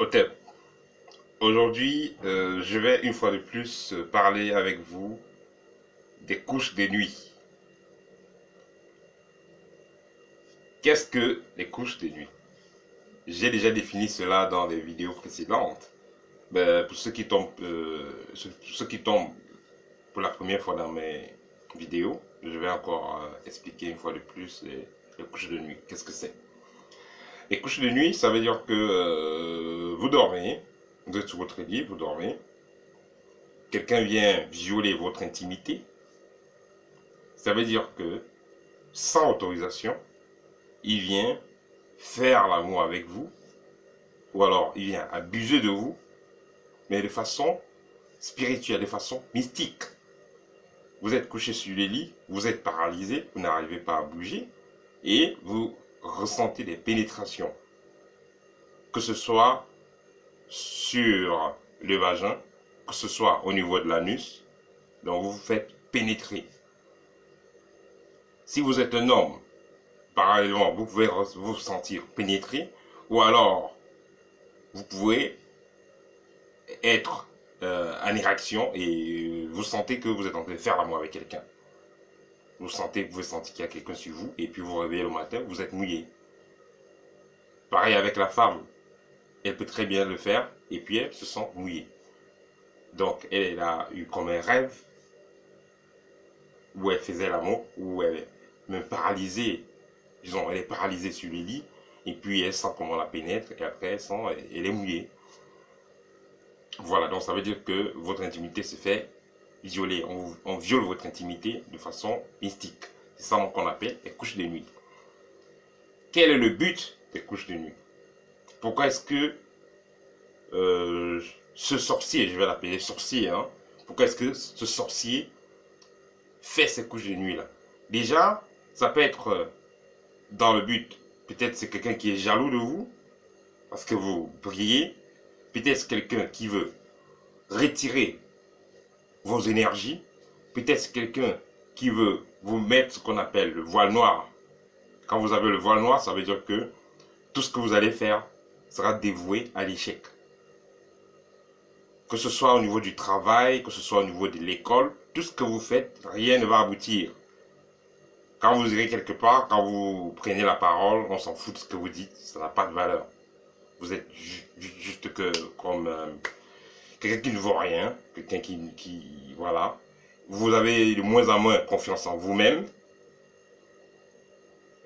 Ok, aujourd'hui, je vais une fois de plus parler avec vous des couches de nuit. Qu'est-ce que les couches de nuit? J'ai déjà défini cela dans des vidéos précédentes. Pour ceux qui tombent pour la première fois dans mes vidéos, je vais encore expliquer une fois de plus les couches de nuit. Qu'est-ce que c'est? Les couches de nuit, ça veut dire que vous dormez, vous êtes sur votre lit, vous dormez, quelqu'un vient violer votre intimité. Ça veut dire que, sans autorisation, il vient faire l'amour avec vous, ou alors il vient abuser de vous, mais de façon spirituelle, de façon mystique. Vous êtes couché sur le lit, vous êtes paralysé, vous n'arrivez pas à bouger, et vous ressentez des pénétrations, que ce soit sur le vagin, que ce soit au niveau de l'anus, donc vous vous faites pénétrer. Si vous êtes un homme, parallèlement, vous pouvez vous sentir pénétré, ou alors vous pouvez être en érection et vous sentez que vous êtes en train de faire l'amour avec quelqu'un. Vous pouvez sentir qu'il y a quelqu'un sur vous, et puis vous vous réveillez le matin, vous êtes mouillé. Pareil avec la femme, elle peut très bien le faire, et puis elle se sent mouillée. Donc elle a eu comme un rêve où elle faisait l'amour, où elle est même paralysée, disons, elle est paralysée sur le lit, et puis elle sent comment on la pénètre, et après elle est mouillée. Voilà, donc ça veut dire que votre intimité se fait violer. On viole votre intimité de façon mystique. C'est ça qu'on appelle les couches de nuit. Quel est le but des couches de nuit? Pourquoi est-ce que ce sorcier, je vais l'appeler sorcier, hein, pourquoi est-ce que ce sorcier fait ces couches de nuit là? Déjà, ça peut être dans le but, peut-être c'est quelqu'un qui est jaloux de vous, parce que vous brillez, peut-être c'est quelqu'un qui veut retirer vos énergies, peut-être c'est quelqu'un qui veut vous mettre ce qu'on appelle le voile noir. Quand vous avez le voile noir, ça veut dire que tout ce que vous allez faire sera dévoué à l'échec. Que ce soit au niveau du travail, que ce soit au niveau de l'école, tout ce que vous faites, rien ne va aboutir. Quand vous irez quelque part, quand vous prenez la parole, on s'en fout de ce que vous dites, ça n'a pas de valeur. Vous êtes juste que comme quelqu'un qui ne vaut rien, quelqu'un voilà. Vous avez de moins en moins confiance en vous-même.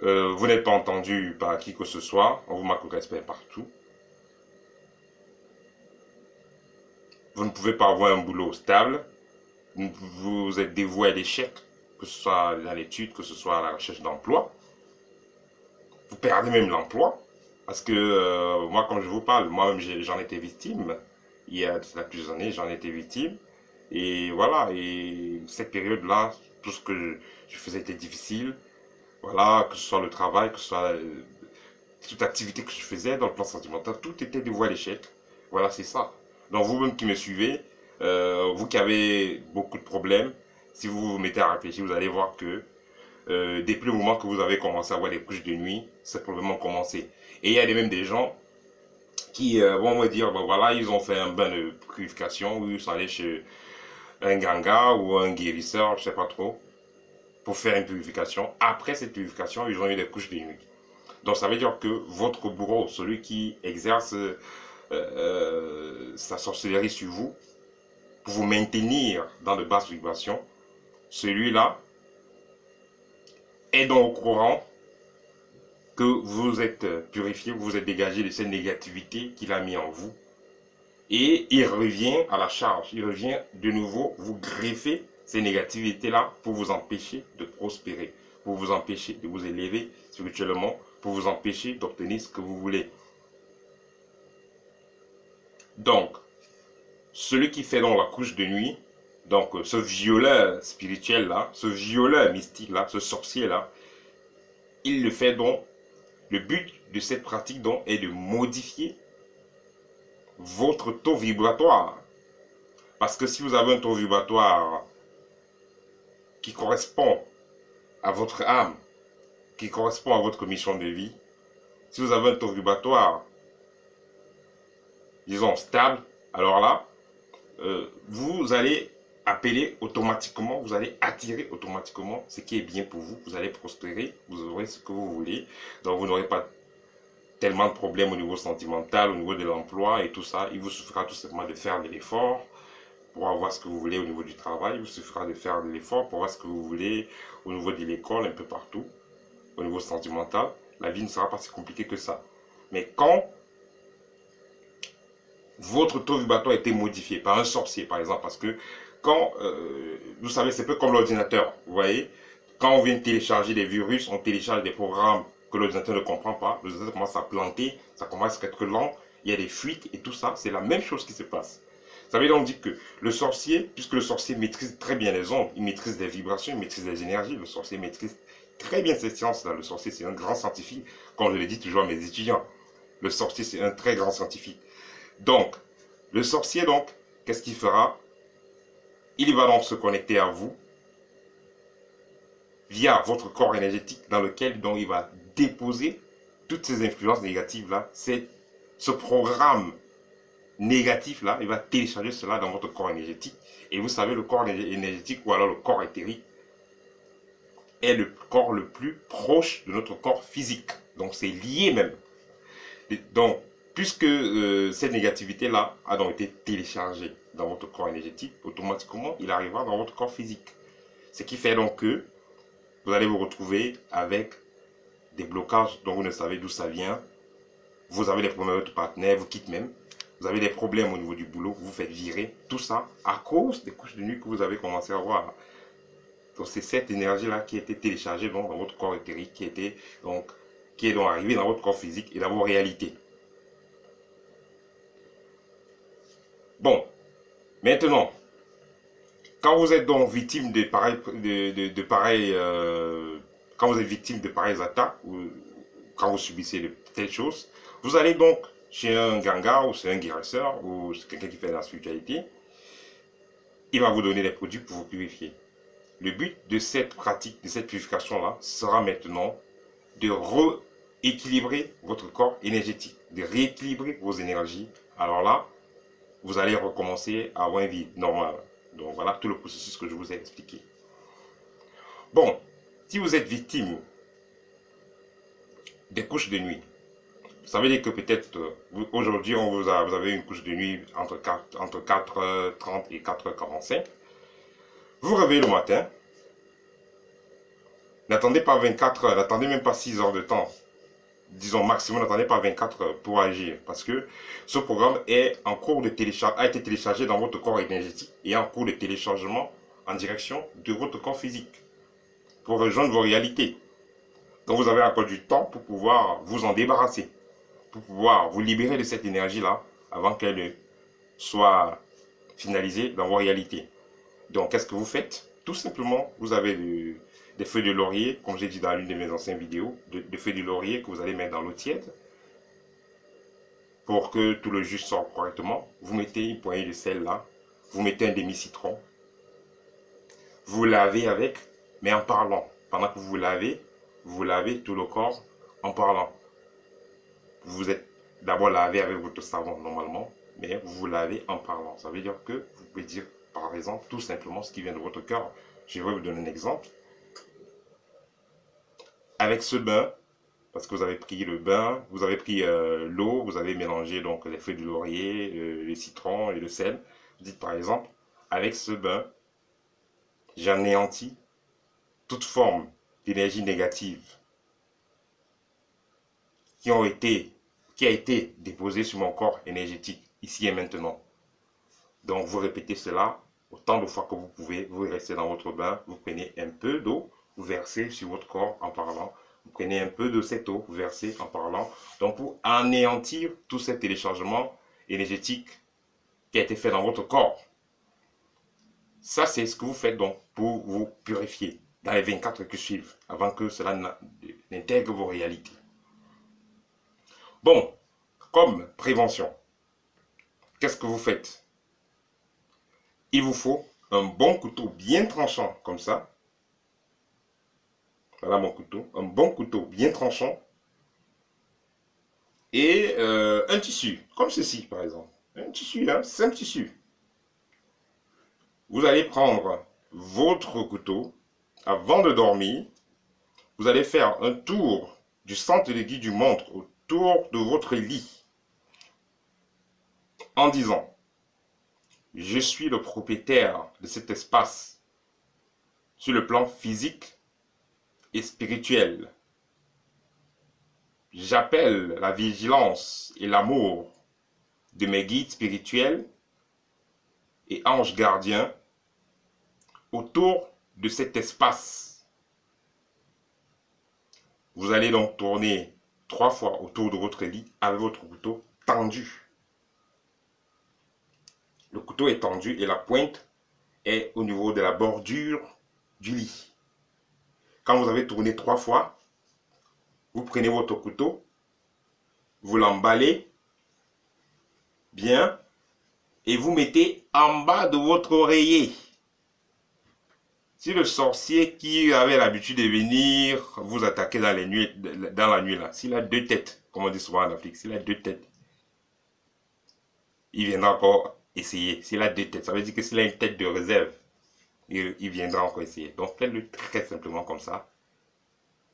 Vous n'êtes pas entendu par qui que ce soit, on vous manque de respect partout. Vous ne pouvez pas avoir un boulot stable. Vous êtes dévoué à l'échec, que ce soit dans l'étude, que ce soit à la recherche d'emploi. Vous perdez même l'emploi. Parce que moi, quand je vous parle, moi-même, j'en étais victime. Il y a plusieurs années, j'en étais victime. Et voilà, et cette période-là, tout ce que je faisais était difficile. Voilà, que ce soit le travail, que ce soit toute activité que je faisais dans le plan sentimental, tout était dévoué à l'échec. Voilà, c'est ça. Donc vous-même qui me suivez, vous qui avez beaucoup de problèmes, si vous vous mettez à réfléchir, vous allez voir que depuis le moment que vous avez commencé à avoir des couches de nuit, c'est probablement commencé. Et il y a même des gens qui vont me dire, bon, voilà, ils ont fait un bain de purification, ou ils sont allés chez un ganga ou un guérisseur, je sais pas trop, pour faire une purification. Après cette purification, ils ont eu des couches de nuit. Donc ça veut dire que votre bourreau, celui qui exerce sa sorcellerie sur vous, pour vous maintenir dans de basses vibrations, celui-là est donc au courant que vous êtes purifié, vous êtes dégagé de cette négativité qu'il a mis en vous. Et il revient à la charge, il revient de nouveau vous greffer ces négativités-là pour vous empêcher de prospérer, pour vous empêcher de vous élever spirituellement, pour vous empêcher d'obtenir ce que vous voulez. Donc, celui qui fait donc la couche de nuit, donc ce violeur spirituel-là, ce violeur mystique-là, ce sorcier-là, il le fait donc, le but de cette pratique donc est de modifier votre taux vibratoire. Parce que si vous avez un taux vibratoire qui correspond à votre âme, qui correspond à votre mission de vie, si vous avez un taux vibratoire disons, stable, alors là, vous allez appeler automatiquement, vous allez attirer automatiquement ce qui est bien pour vous. Vous allez prospérer, vous aurez ce que vous voulez. Donc vous n'aurez pas tellement de problèmes au niveau sentimental, au niveau de l'emploi et tout ça. Il vous suffira tout simplement de faire de l'effort pour avoir ce que vous voulez au niveau du travail. Il vous suffira de faire de l'effort pour avoir ce que vous voulez au niveau de l'école, un peu partout. Au niveau sentimental, la vie ne sera pas si compliquée que ça. Mais quand votre taux vibratoire a été modifié par un sorcier, par exemple, parce que quand, vous savez, c'est un peu comme l'ordinateur, vous voyez, quand on vient télécharger des virus, on télécharge des programmes que l'ordinateur ne comprend pas, l'ordinateur commence à planter, ça commence à être lent, il y a des fuites et tout ça, c'est la même chose qui se passe. Ça veut donc dire que le sorcier, puisque le sorcier maîtrise très bien les ondes, il maîtrise les vibrations, il maîtrise les énergies, le sorcier maîtrise très bien cette science-là. Le sorcier, c'est un grand scientifique, comme je le dis toujours à mes étudiants. Le sorcier, c'est un très grand scientifique. Donc, le sorcier, donc, qu'est-ce qu'il fera? Il va donc se connecter à vous via votre corps énergétique dans lequel donc, il va déposer toutes ces influences négatives-là. C'est ce programme négatif-là, il va télécharger cela dans votre corps énergétique. Et vous savez, le corps énergétique ou alors le corps éthérique est le corps le plus proche de notre corps physique. Donc, c'est lié même. Donc, puisque cette négativité-là a donc été téléchargée dans votre corps énergétique, automatiquement, il arrivera dans votre corps physique. Ce qui fait donc que vous allez vous retrouver avec des blocages dont vous ne savez d'où ça vient. Vous avez des problèmes avec votre partenaire, vous quittez même. Vous avez des problèmes au niveau du boulot, vous vous faites virer. Tout ça à cause des couches de nuit que vous avez commencé à avoir. Donc, c'est cette énergie-là qui a été téléchargée donc, dans votre corps éthérique, qui est donc arrivée dans votre corps physique et dans vos réalités. Bon, maintenant, quand vous êtes donc victime de quand vous êtes victime de pareilles attaques ou quand vous subissez de telles choses, vous allez donc chez un ganga ou chez un guérisseur ou quelqu'un qui fait de la spiritualité, il va vous donner des produits pour vous purifier. Le but de cette pratique, de cette purification-là, sera maintenant de rééquilibrer votre corps énergétique, de rééquilibrer vos énergies. Alors là, vous allez recommencer à avoir une vie normale. Donc voilà tout le processus que je vous ai expliqué. Bon, si vous êtes victime des couches de nuit, ça veut dire que peut-être aujourd'hui vous avez une couche de nuit entre 4h30 et 4h45. Vous réveillez le matin, n'attendez pas 24 heures, n'attendez même pas 6 heures de temps. Disons maximum, n'attendez pas 24 heures pour agir. Parce que ce programme est en cours de a été téléchargé dans votre corps énergétique et en cours de téléchargement en direction de votre corps physique. Pour rejoindre vos réalités. Donc vous avez encore du temps pour pouvoir vous en débarrasser. Pour pouvoir vous libérer de cette énergie-là avant qu'elle ne soit finalisée dans vos réalités. Donc qu'est-ce que vous faites? Tout simplement, vous avez des feuilles de laurier, comme j'ai dit dans l'une de mes anciennes vidéos, des feuilles de laurier que vous allez mettre dans l'eau tiède pour que tout le jus sorte correctement. Vous mettez une poignée de sel là, vous mettez un demi-citron, vous lavez avec, mais en parlant. Pendant que vous lavez tout le corps en parlant. Vous vous êtes d'abord lavé avec votre savon normalement, mais vous vous lavez en parlant. Ça veut dire que vous pouvez dire par exemple tout simplement ce qui vient de votre cœur. Je vais vous donner un exemple. Avec ce bain, parce que vous avez pris le bain, vous avez pris l'eau, vous avez mélangé donc les feuilles de laurier, le citron et le sel. Vous dites par exemple, avec ce bain, j'anéantis toute forme d'énergie négative qui a été déposée sur mon corps énergétique, ici et maintenant. Donc vous répétez cela autant de fois que vous pouvez, vous restez dans votre bain, vous prenez un peu d'eau, vous versez sur votre corps en parlant, vous prenez un peu de cette eau, vous versez en parlant, donc pour anéantir tout ce téléchargement énergétique qui a été fait dans votre corps. Ça, c'est ce que vous faites donc pour vous purifier dans les 24 heures qui suivent, avant que cela n'intègre vos réalités. Bon, comme prévention, qu'est-ce que vous faites? Il vous faut un bon couteau bien tranchant, comme ça. Voilà mon couteau. Un bon couteau bien tranchant. Et un tissu, comme ceci par exemple. Un tissu, hein, c'est un tissu. Vous allez prendre votre couteau. Avant de dormir, vous allez faire un tour du centre de guide du montre autour de votre lit en disant: je suis le propriétaire de cet espace sur le plan physique et spirituel. J'appelle la vigilance et l'amour de mes guides spirituels et anges gardiens autour de cet espace. Vous allez donc tourner 3 fois autour de votre lit avec votre couteau tendu. Le couteau est tendu et la pointe est au niveau de la bordure du lit. Quand vous avez tourné 3 fois, vous prenez votre couteau, vous l'emballez bien et vous mettez en bas de votre oreiller. Si le sorcier qui avait l'habitude de venir vous attaquer dans la nuit là, s'il a 2 têtes, comme on dit souvent en Afrique, s'il a 2 têtes, il viendra encore essayer. S'il a 2 têtes, ça veut dire que s'il a une tête de réserve, il viendra encore essayer. Donc faites-le très simplement comme ça.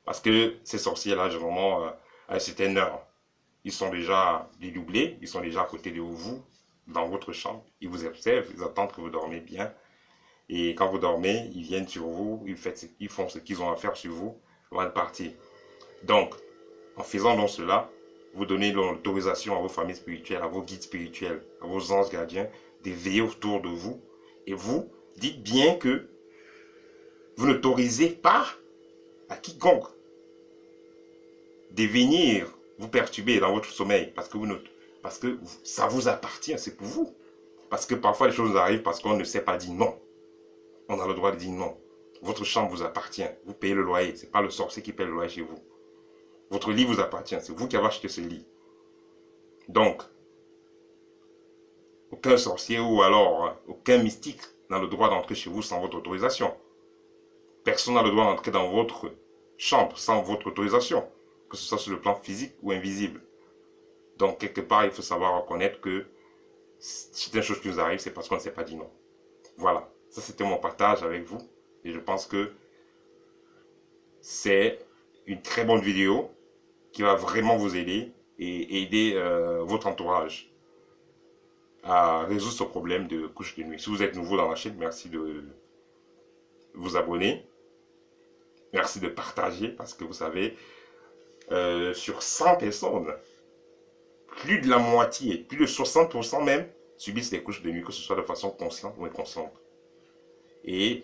Parce que ces sorciers-là, généralement, à une certaine heure, ils sont déjà dédoublés, ils sont déjà à côté de vous, dans votre chambre. Ils vous observent, ils attendent que vous dormez bien. Et quand vous dormez, ils viennent sur vous, ils font ce qu'ils ont à faire sur vous avant de partir. Donc, en faisant donc cela, vous donnez l'autorisation à vos familles spirituelles, à vos guides spirituels, à vos anges gardiens de veiller autour de vous. Et vous dites bien que vous n'autorisez pas à quiconque de venir vous perturber dans votre sommeil parce que ça vous appartient, c'est pour vous. Parce que parfois les choses arrivent parce qu'on ne sait pas dire non. On a le droit de dire non. Votre chambre vous appartient. Vous payez le loyer. Ce n'est pas le sorcier qui paye le loyer chez vous. Votre lit vous appartient. C'est vous qui avez acheté ce lit. Donc, aucun sorcier ou alors aucun mystique n'a le droit d'entrer chez vous sans votre autorisation. Personne n'a le droit d'entrer dans votre chambre sans votre autorisation, que ce soit sur le plan physique ou invisible. Donc, quelque part, il faut savoir reconnaître que si une chose qui nous arrive, c'est parce qu'on ne s'est pas dit non. Voilà. Ça, c'était mon partage avec vous. Et je pense que c'est une très bonne vidéo qui va vraiment vous aider et aider votre entourage à résoudre ce problème de couche de nuit. Si vous êtes nouveau dans la chaîne, merci de vous abonner. Merci de partager parce que vous savez, sur 100 personnes, plus de la moitié, plus de 60% même, subissent les couches de nuit, que ce soit de façon consciente ou inconsciente. Et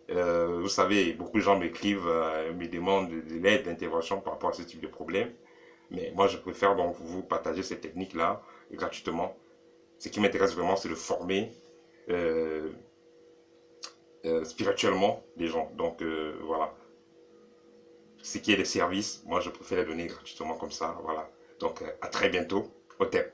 vous savez, beaucoup de gens m'écrivent, me demandent de l'aide, d'intervention par rapport à ce type de problème. Mais moi, je préfère donc vous partager cette technique-là gratuitement. Ce qui m'intéresse vraiment, c'est de former spirituellement les gens. Donc voilà. Ce qui est des services, moi, je préfère les donner gratuitement comme ça. Voilà. Donc à très bientôt. Au thème.